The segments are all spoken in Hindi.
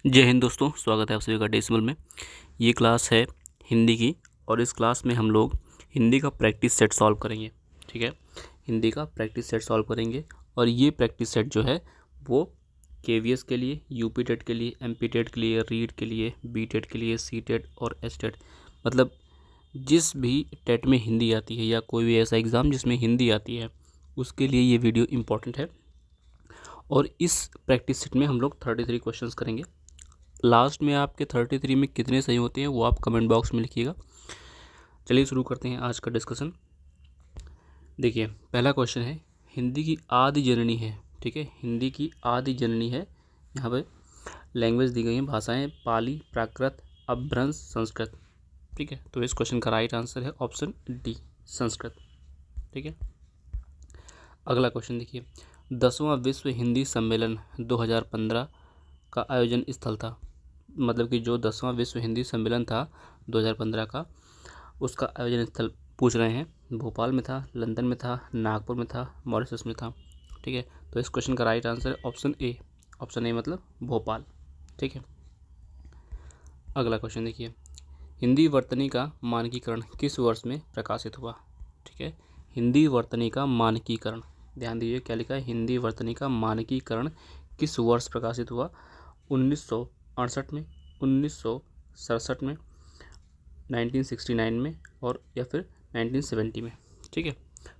जय हिंद दोस्तों, स्वागत है आप सभी का डेसिमल में। ये क्लास है हिंदी की और इस क्लास में हम लोग हिंदी का प्रैक्टिस सेट सॉल्व करेंगे। ठीक है, हिंदी का प्रैक्टिस सेट सॉल्व करेंगे और ये प्रैक्टिस सेट जो है वो केवीएस के लिए, यूपी टेट के लिए, एमपी टेट के लिए, रीड के लिए, बी टेट के लिए, सी टेट और एस टेट, मतलब जिस भी टेट में हिंदी आती है या कोई भी ऐसा एग्ज़ाम जिसमें हिंदी आती है उसके लिए ये वीडियो इम्पॉर्टेंट है। और इस प्रैक्टिस सेट में हम लोग 33 क्वेश्चंस करेंगे। लास्ट में आपके 33 में कितने सही होते हैं वो आप कमेंट बॉक्स में लिखिएगा। चलिए शुरू करते हैं आज का डिस्कशन। देखिए, पहला क्वेश्चन है, हिंदी की आदि जननी है। ठीक है, हिंदी की आदि जननी है। यहाँ पे लैंग्वेज दी गई हैं, भाषाएं पाली, प्राकृत, अपभ्रंश, संस्कृत। ठीक है, तो इस क्वेश्चन का राइट आंसर है ऑप्शन डी, संस्कृत। ठीक है, अगला क्वेश्चन देखिए, 10वां विश्व हिंदी सम्मेलन 2015 का आयोजन स्थल था। मतलब कि जो 10वां विश्व हिंदी सम्मेलन था 2015 का, उसका आयोजन स्थल पूछ रहे हैं। भोपाल में था, लंदन में था, नागपुर में था, मॉरिशस में था। ठीक है, तो इस क्वेश्चन का राइट आंसर है ऑप्शन ए। ऑप्शन ए मतलब भोपाल। ठीक है, अगला क्वेश्चन देखिए, हिंदी वर्तनी का मानकीकरण किस वर्ष में प्रकाशित हुआ। ठीक है, हिंदी वर्तनी का मानकीकरण, ध्यान दीजिए क्या लिखा है, हिंदी वर्तनी का मानकीकरण किस वर्ष प्रकाशित हुआ। 1968 में, 1967 में, 1969 में और या फिर 1970 में। ठीक है,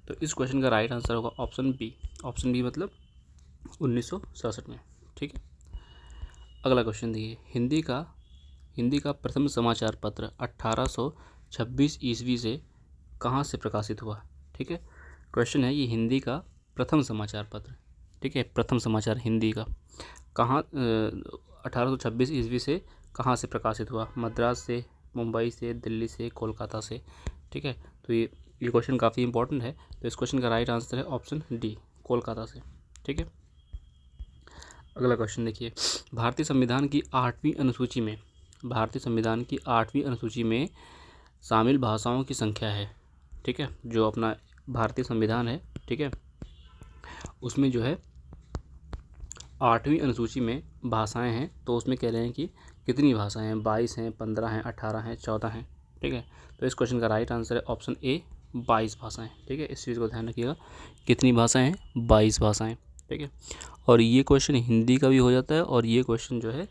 तो इस क्वेश्चन का राइट आंसर होगा ऑप्शन बी। ऑप्शन बी मतलब 1967 में। ठीक है, अगला क्वेश्चन देखिए, हिंदी का प्रथम समाचार पत्र 1826 ईस्वी से कहाँ से प्रकाशित हुआ। ठीक है, क्वेश्चन है ये हिंदी का प्रथम समाचार पत्र। ठीक है, प्रथम समाचार हिंदी का कहाँ 1826 ईस्वी से कहाँ से प्रकाशित हुआ। मद्रास से, मुंबई से, दिल्ली से, कोलकाता से। ठीक है, तो ये क्वेश्चन काफ़ी इंपॉर्टेंट है। तो इस क्वेश्चन का राइट आंसर है ऑप्शन डी, कोलकाता से। ठीक है, अगला क्वेश्चन देखिए, भारतीय संविधान की 8वीं अनुसूची में, भारतीय संविधान की 8वीं अनुसूची में शामिल भाषाओं की संख्या है। ठीक है, जो अपना भारतीय संविधान है, ठीक है, उसमें जो है 8वीं अनुसूची में भाषाएं हैं, तो उसमें कह रहे हैं कि कितनी भाषाएं हैं, 22 हैं, 15 हैं, 18 हैं, 14 हैं। ठीक है, तो इस क्वेश्चन का राइट आंसर है ऑप्शन ए, 22 भाषाएं। ठीक है, इस चीज़ को ध्यान रखिएगा, कितनी भाषाएं हैं, 22 भाषाएं। ठीक है, और ये क्वेश्चन हिंदी का भी हो जाता है और ये क्वेश्चन जो है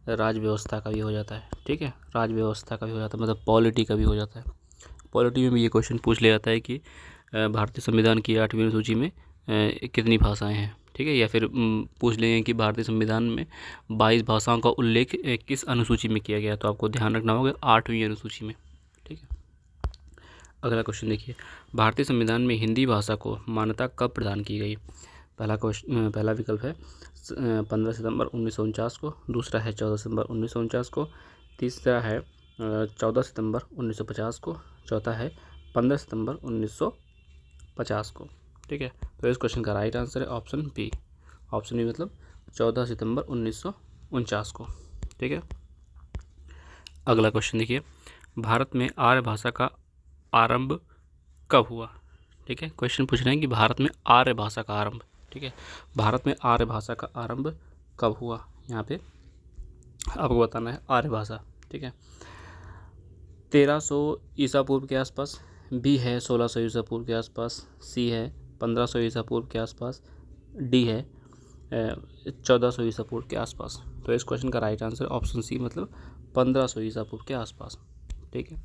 राज व्यवस्था का भी हो जाता है। ठीक है, राज व्यवस्था का भी हो जाता है, मतलब पॉलिटी का भी हो जाता है। पॉलिटी में भी ये क्वेश्चन पूछ लिया जाता है कि भारतीय संविधान की 8वीं अनुसूची में कितनी भाषाएं हैं। ठीक है, या फिर पूछ लेंगे कि भारतीय संविधान में 22 भाषाओं का उल्लेख किस अनुसूची में किया गया, तो आपको ध्यान रखना होगा 8वीं अनुसूची में। ठीक है, अगला क्वेश्चन देखिए, भारतीय संविधान में हिंदी भाषा को मान्यता कब प्रदान की गई। पहला विकल्प है 15 सितंबर 1949 को, दूसरा है 14 सितंबर 1949 को, तीसरा है 14 सितंबर 1950 को, चौथा है 15 सितंबर 1950 को। ठीक है, तो इस क्वेश्चन का राइट आंसर है ऑप्शन बी। ऑप्शन बी मतलब 14 सितंबर 1949 को। ठीक है, अगला क्वेश्चन देखिए, भारत में आर्य भाषा का आरंभ कब हुआ। ठीक है, क्वेश्चन पूछ रहे हैं कि भारत में आर्य भाषा का आरंभ। ठीक है, भारत में आर्य भाषा का आरंभ कब हुआ, यहाँ पे आपको बताना है आर्य भाषा। ठीक है, 1300 ईसा पूर्व के आसपास, बी है 1600 ईसा पूर्व के आसपास, सी है 1500 ईसा पूर्व के आसपास, डी है 1400 ईसा पूर्व के आसपास। तो इस क्वेश्चन का राइट आंसर ऑप्शन सी मतलब 1500 ईसा पूर्व के आसपास। ठीक है,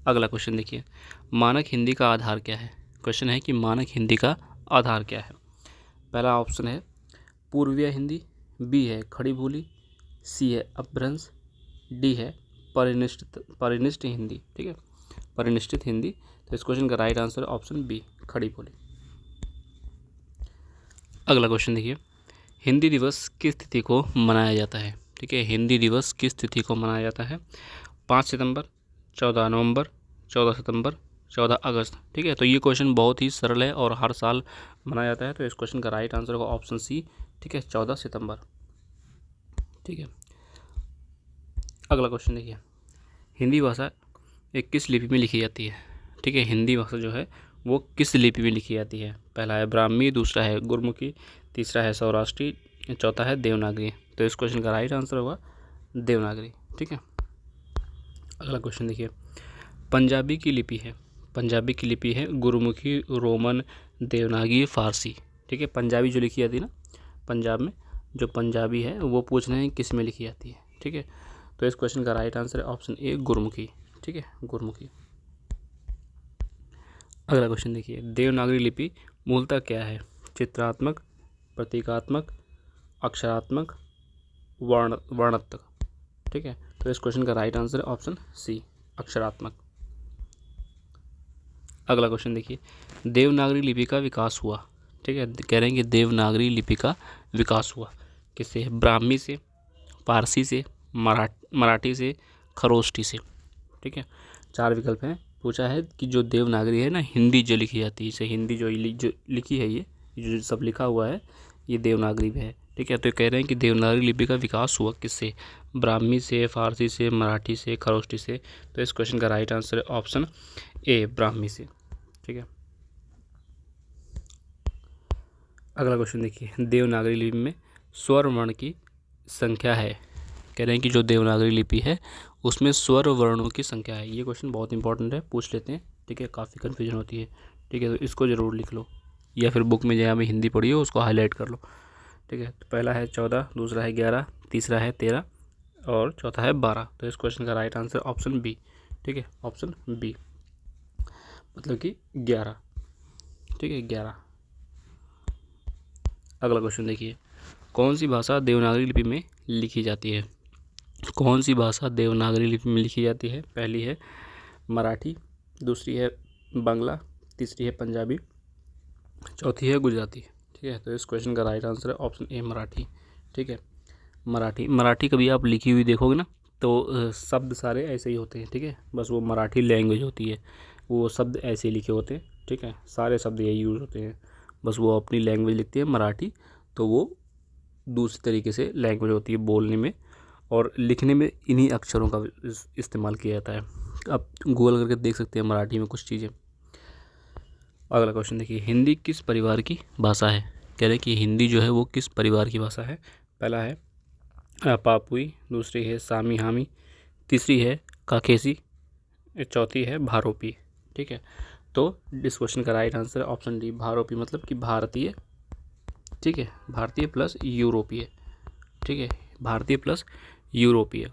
अगला क्वेश्चन देखिए, मानक हिंदी का आधार क्या है। क्वेश्चन है कि मानक हिंदी का आधार क्या है। पहला ऑप्शन है पूर्वीय हिंदी, बी है खड़ी बोली, सी है अपभ्रंश, डी है परिनिष्ठ हिंदी। ठीक है, परिनिष्ठित हिंदी। तो इस क्वेश्चन का राइट आंसर ऑप्शन बी, खड़ी बोली। अगला क्वेश्चन देखिए, हिंदी दिवस किस तिथि को मनाया जाता है। ठीक है, हिंदी दिवस किस तिथि को मनाया जाता है। 5 सितंबर, 14 नवंबर, 14 सितंबर, 14 अगस्त। ठीक है, तो ये क्वेश्चन बहुत ही सरल है और हर साल मनाया जाता है। तो इस क्वेश्चन का राइट आंसर होगा ऑप्शन सी। ठीक है, 14 सितंबर। ठीक है, अगला क्वेश्चन देखिए, हिंदी भाषा एक किस लिपि में लिखी जाती है। ठीक है, हिंदी भाषा जो है वो किस लिपि में लिखी जाती है। पहला है ब्राह्मी, दूसरा है गुरमुखी, तीसरा है सौराष्ट्री, चौथा है देवनागरी। तो इस क्वेश्चन का राइट आंसर होगा देवनागरी। ठीक है, अगला क्वेश्चन देखिए, पंजाबी की लिपि है, पंजाबी की लिपि है गुरुमुखी, रोमन, देवनागरी, फारसी। ठीक है, पंजाबी जो लिखी जाती है ना पंजाब में, जो पंजाबी है वो पूछ रहे हैं किस में लिखी जाती है। ठीक है, तो इस क्वेश्चन का राइट आंसर है ऑप्शन ए गुरुमुखी। ठीक है, गुरुमुखी। अगला क्वेश्चन देखिए, देवनागरी लिपि मूलतः क्या है? चित्रात्मक, प्रतीकात्मक, अक्षरात्मक, वर्णात्मक। ठीक है, तो इस क्वेश्चन का राइट आंसर है ऑप्शन सी अक्षरात्मक। अगला क्वेश्चन देखिए, देवनागरी लिपि का विकास हुआ। ठीक है, कह रहे हैं कि देवनागरी लिपि का विकास हुआ किससे? ब्राह्मी से, पारसी से, मराठी से, खरोष्टी से। ठीक है, 4 विकल्प हैं। पूछा है कि जो देवनागरी है ना, हिंदी जो लिखी जाती है, इसे हिंदी जो लिखी है, ये जो सब लिखा हुआ है ये देवनागरी में है। ठीक है, तो कह रहे हैं कि देवनागरी लिपि का विकास हुआ किससे? ब्राह्मी से, फारसी से, मराठी से, खरोष्टी से। तो इस क्वेश्चन का राइट आंसर है ऑप्शन ए ब्राह्मी से। ठीक है, अगला क्वेश्चन देखिए, देवनागरी लिपि में स्वर वर्ण की संख्या है। कह रहे हैं कि जो देवनागरी लिपि है उसमें स्वर वर्णों की संख्या है। ये क्वेश्चन बहुत इंपॉर्टेंट है, पूछ लेते हैं। ठीक है, काफ़ी कन्फ्यूजन होती है। ठीक है, तो इसको ज़रूर लिख लो, या फिर बुक में जहाँ में हिंदी पढ़ी हो उसको हाईलाइट कर लो। ठीक है, तो पहला है 14, दूसरा है 11, तीसरा है 13 और चौथा है 12। तो इस क्वेश्चन का राइट आंसर ऑप्शन बी। ठीक है, ऑप्शन बी मतलब कि 11। ठीक है, 11। अगला क्वेश्चन देखिए, कौन सी भाषा देवनागरी लिपि में लिखी जाती है? कौन सी भाषा देवनागरी लिपि में लिखी जाती है? पहली है मराठी, दूसरी है बांग्ला, तीसरी है पंजाबी, चौथी है गुजराती। ठीक है, तो इस क्वेश्चन का राइट आंसर है ऑप्शन ए मराठी। ठीक है, मराठी कभी आप लिखी हुई देखोगे ना तो शब्द सारे ऐसे ही होते हैं। ठीक है, बस वो मराठी लैंग्वेज होती है, वो शब्द ऐसे ही लिखे होते हैं। ठीक है, सारे शब्द यही यूज़ होते हैं, बस वो अपनी लैंग्वेज लिखती है मराठी, तो वो दूसरी तरीके से लैंग्वेज होती है बोलने में, और लिखने में इन्हीं अक्षरों का इस्तेमाल किया जाता है। आप गूगल करके देख सकते हैं मराठी में कुछ चीज़ें। अगला क्वेश्चन देखिए, हिंदी किस परिवार की भाषा है? कह रहे हैं कि हिंदी जो है वो किस परिवार की भाषा है? पहला है पापुई, दूसरी है सामी हामी, तीसरी है काकेसी, चौथी है भारोपी। ठीक है, तो इस क्वेश्चन का राइट आंसर है ऑप्शन डी भारोपी, मतलब कि भारतीय। ठीक है, भारतीय प्लस यूरोपीय। ठीक है, भारतीय प्लस यूरोपीय।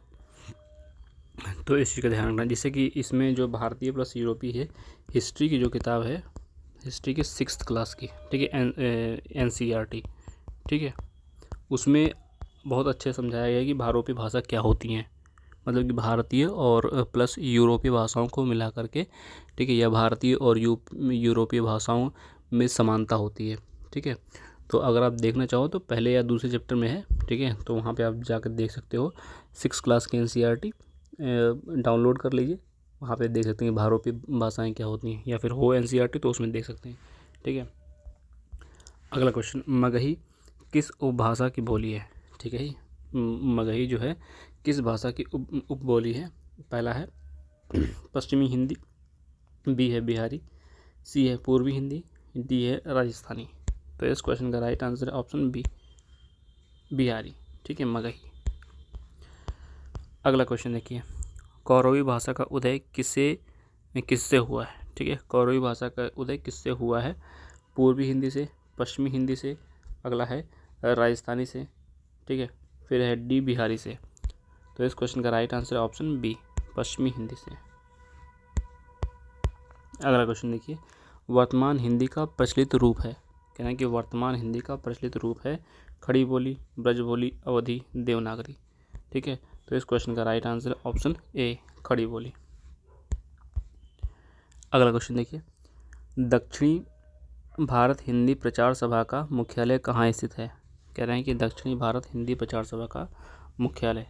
तो इस चीज़ का ध्यान रखना, जिससे कि इसमें जो भारतीय प्लस यूरोपीय है, हिस्ट्री की जो किताब है, हिस्ट्री की 6th क्लास की, ठीक है, NCERT। ठीक है, उसमें बहुत अच्छे समझाया गया है कि भारोपी भाषा क्या होती हैं, मतलब कि भारतीय और प्लस यूरोपीय भाषाओं को मिला करके। ठीक है, या भारतीय और यूरोपीय भाषाओं में समानता होती है। ठीक है, तो अगर आप देखना चाहो तो पहले या दूसरे चैप्टर में है। ठीक है, तो वहाँ पे आप जाकर देख सकते हो, 6th क्लास की NCERT डाउनलोड कर लीजिए, वहाँ पे देख सकते हैं भारोपी भाषाएं क्या होती हैं, या फिर हो NCERT तो उसमें देख सकते हैं। ठीक है, अगला क्वेश्चन, मगही किस उपभाषा की बोली है? ठीक है, मगही जो है किस भाषा की उपबोली है? पहला है पश्चिमी हिंदी, बी है बिहारी, सी है पूर्वी हिंदी, डी है राजस्थानी। तो इस क्वेश्चन का राइट आंसर है ऑप्शन बी बिहारी। ठीक है, मगही। अगला क्वेश्चन देखिए, कौरवी भाषा का उदय किससे हुआ है? ठीक है, कौरवी भाषा का उदय किससे हुआ है? पूर्वी हिंदी से, पश्चिमी हिंदी से, अगला है राजस्थानी से, ठीक है, फिर है डी बिहारी से। तो इस क्वेश्चन का राइट आंसर है ऑप्शन बी पश्चिमी हिंदी से। अगला क्वेश्चन देखिए, वर्तमान हिंदी का प्रचलित रूप है। कहना है कि वर्तमान हिंदी का प्रचलित रूप है खड़ी बोली, ब्रज बोली, अवधी, देवनागरी। ठीक है, तो इस क्वेश्चन का राइट आंसर है ऑप्शन ए खड़ी बोली। अगला क्वेश्चन देखिए, दक्षिणी भारत हिंदी प्रचार सभा का मुख्यालय कहाँ स्थित है? कह रहे हैं कि दक्षिणी भारत हिंदी प्रचार सभा का मुख्यालय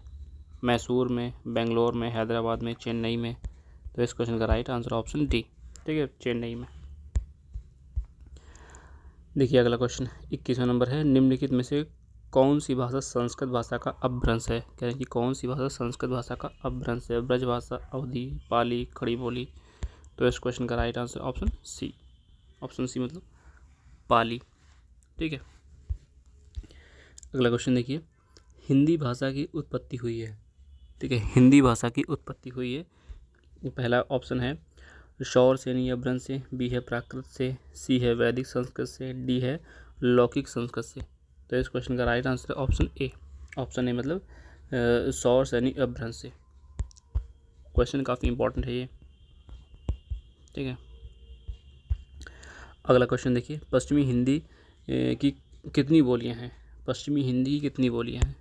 मैसूर में, बेंगलोर में, हैदराबाद में, चेन्नई में। तो इस क्वेश्चन का राइट आंसर ऑप्शन डी। ठीक है, चेन्नई में। देखिए अगला क्वेश्चन 21वां नंबर है, निम्नलिखित में से कौन सी भाषा संस्कृत भाषा का अपभ्रंश है? कह रहे हैं कि कौन सी भाषा संस्कृत भाषा का अपभ्रंश है? ब्रज भाषा, अवधी, पाली, खड़ी बोली। तो इस क्वेश्चन का right answer option C, option C मतलब पाली। ठीक है, अगला क्वेश्चन देखिए, हिंदी भाषा की उत्पत्ति हुई है? ठीक है, हिंदी भाषा की उत्पत्ति हुई है। पहला ऑप्शन है शौर सेनी अपभ्रंश से, बी है प्राकृत से, सी है वैदिक संस्कृत से, डी है लौकिक संस्कृत से। तो इस क्वेश्चन का राइट आंसर है ऑप्शन ए। ऑप्शन ए मतलब शौर सैनी अपभ्रंश से। क्वेश्चन काफ़ी इंपॉर्टेंट है ये, ठीक है। अगला क्वेश्चन देखिए, पश्चिमी हिंदी की कितनी बोलियां हैं? पश्चिमी हिंदी की कितनी बोलियां हैं?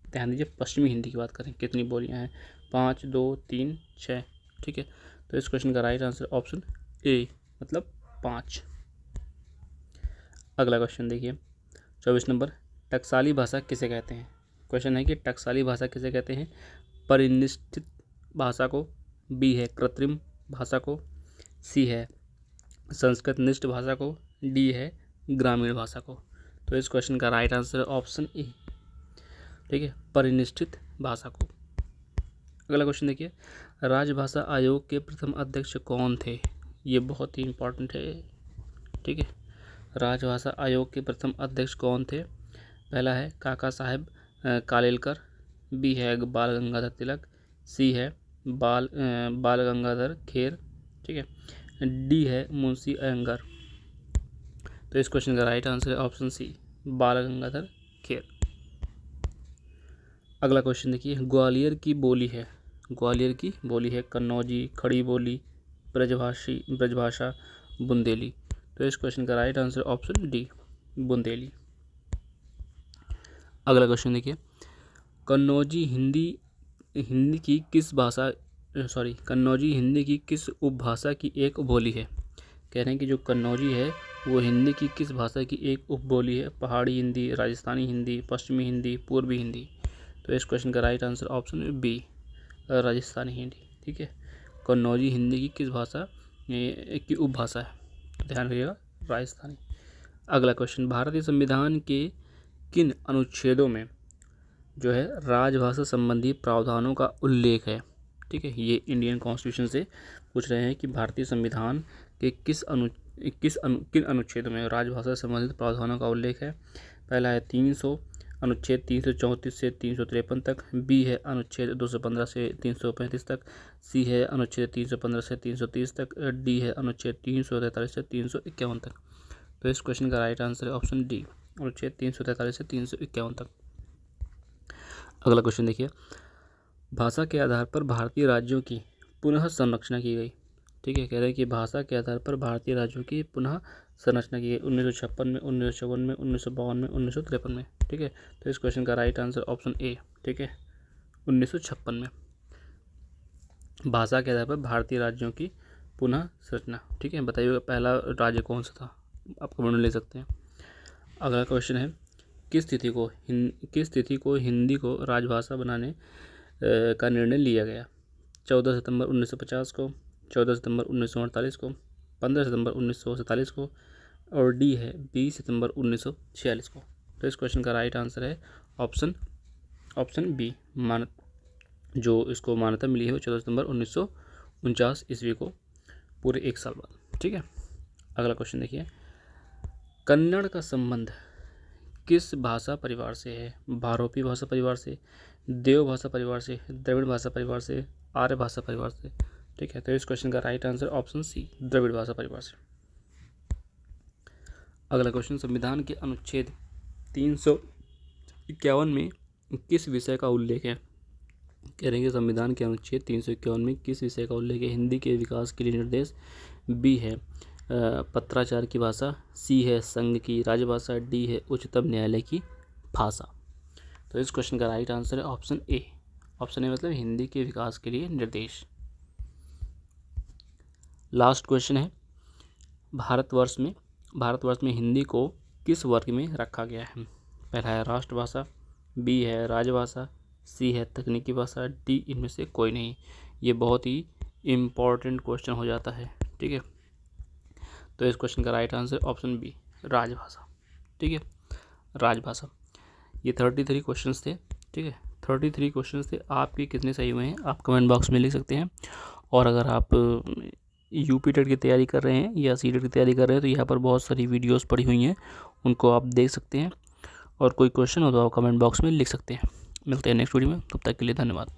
ध्यान दीजिए, पश्चिमी हिंदी की बात करें, कितनी बोलियां हैं? 5, 2, 3, 6, ठीक है। तो इस क्वेश्चन का राइट आंसर ऑप्शन ए मतलब 5। अगला क्वेश्चन देखिए 24 नंबर, टकसाली भाषा किसे कहते हैं? क्वेश्चन है कि टकसाली भाषा किसे कहते हैं? परिनिष्ठित भाषा को, बी है कृत्रिम भाषा को, सी है संस्कृत निष्ठ भाषा को, डी है ग्रामीण भाषा को। तो इस क्वेश्चन का राइट आंसर है ऑप्शन ए, ठीक है, परिनिष्ठित भाषा को। अगला क्वेश्चन देखिए, राजभाषा आयोग के प्रथम अध्यक्ष कौन थे? ये बहुत ही इंपॉर्टेंट है, ठीक है। राजभाषा आयोग के प्रथम अध्यक्ष कौन थे? पहला है काका साहेब कालेलकर, बी है बाल गंगाधर तिलक, सी है बाल गंगाधर खेर, ठीक है, डी है मुंशी अयंगर। तो इस क्वेश्चन का राइट आंसर है ऑप्शन सी, बाल गंगाधर खेर। अगला क्वेश्चन देखिए, ग्वालियर की बोली है, ग्वालियर की बोली है कन्नौजी, खड़ी बोली, ब्रजभाषा, बुंदेली। तो इस क्वेश्चन का right answer option D, Bundeli. अगला क्वेश्चन देखिए, कन्नौजी हिंदी की किस भाषा कन्नौजी हिंदी की किस उपभाषा की एक बोली है? कह रहे हैं कि जो कन्नौजी है वो हिंदी की किस भाषा की एक उपबोली है? पहाड़ी हिंदी, राजस्थानी हिंदी, पश्चिमी हिंदी, पूर्वी हिंदी। तो इस क्वेश्चन का right answer option B, Rajasthani Hindi, ठीक है। कन्नौजी हिंदी की किस भाषा की उपभाषा है? ध्यान रखिएगा, राजस्थानी। अगला क्वेश्चन, भारतीय संविधान के किन अनुच्छेदों में जो है राजभाषा संबंधी प्रावधानों का उल्लेख है? ठीक है, ये इंडियन कॉन्स्टिट्यूशन से पूछ रहे हैं कि भारतीय संविधान के किन अनुच्छेदों में राजभाषा संबंधित प्रावधानों का उल्लेख है? पहला है 300, अनुच्छेद 334 से 353 तक, बी है अनुच्छेद 215 से 335 तक, सी है अनुच्छेद 315 से 330 तक, डी है अनुच्छेद 343 से 351 तक। तो इस क्वेश्चन का राइट आंसर है ऑप्शन डी, अनुच्छेद 343 से 351 तक। अगला क्वेश्चन देखिए, भाषा के आधार पर भारतीय राज्यों की पुनः संरचना की गई। ठीक है, कह रहे हैं कि भाषा के आधार पर भारतीय राज्यों की पुनः संरचना की गई 1956 में, 1954 में, 1952 में, 1953 में। ठीक है, तो इस क्वेश्चन का राइट आंसर ऑप्शन ए, ठीक है, 1956 में भाषा के आधार पर भारतीय राज्यों की पुनः संरचना। ठीक है, बताइए पहला राज्य कौन सा था? आप कमेंट में ले सकते हैं। अगला क्वेश्चन है, किस तिथि को हिंदी को राजभाषा बनाने का निर्णय लिया गया? 14 सितंबर 1950 को, 14 सितंबर 1948 को, 15 सितंबर 1947 को, और डी है 20 सितंबर 1946 को। तो इस क्वेश्चन का राइट आंसर है ऑप्शन बी, जो इसको मान्यता मिली है वो 14 सितंबर 1949 ईस्वी को, पूरे 1 साल बाद। ठीक है, अगला क्वेश्चन देखिए, कन्नड़ का संबंध किस भाषा परिवार से है? भारोपी भाषा परिवार से, देव भाषा परिवार से, द्रविड़ भाषा परिवार से, आर्य भाषा परिवार से। ठीक है, तो इस क्वेश्चन का right answer option C, Dravid भाषा परिवार से। अगला क्वेश्चन, संविधान के अनुच्छेद 351 में किस विषय का उल्लेख है? कह रहे हैं कि संविधान के अनुच्छेद 351 में किस विषय का उल्लेख है? हिंदी के विकास के लिए निर्देश, बी है पत्राचार की भाषा, सी है संघ की राजभाषा, डी है उच्चतम न्यायालय की भाषा। तो इस क्वेश्चन का राइट आंसर है ऑप्शन ए। ऑप्शन ए मतलब हिंदी के विकास के लिए निर्देश। लास्ट क्वेश्चन है, भारतवर्ष में हिंदी को किस वर्ग में रखा गया है? पहला है राष्ट्रभाषा, बी है राजभाषा, सी है तकनीकी भाषा, डी इनमें से कोई नहीं। ये बहुत ही इम्पॉर्टेंट क्वेश्चन हो जाता है। ठीक है, तो इस क्वेश्चन का राइट आंसर ऑप्शन बी, राजभाषा। ठीक है, राजभाषा। ये 33 क्वेश्चंस थे। ठीक है, 33 क्वेश्चंस थे। आपके कितने सही हुए हैं आप कमेंट बॉक्स में लिख सकते हैं। और अगर आप यूपी टेट की तैयारी कर रहे हैं या सी टेट की तैयारी कर रहे हैं तो यहाँ पर बहुत सारी वीडियोस पड़ी हुई हैं, उनको आप देख सकते हैं। और कोई क्वेश्चन हो तो आप कमेंट बॉक्स में लिख सकते हैं। मिलते हैं नेक्स्ट वीडियो में, तब तक के लिए धन्यवाद।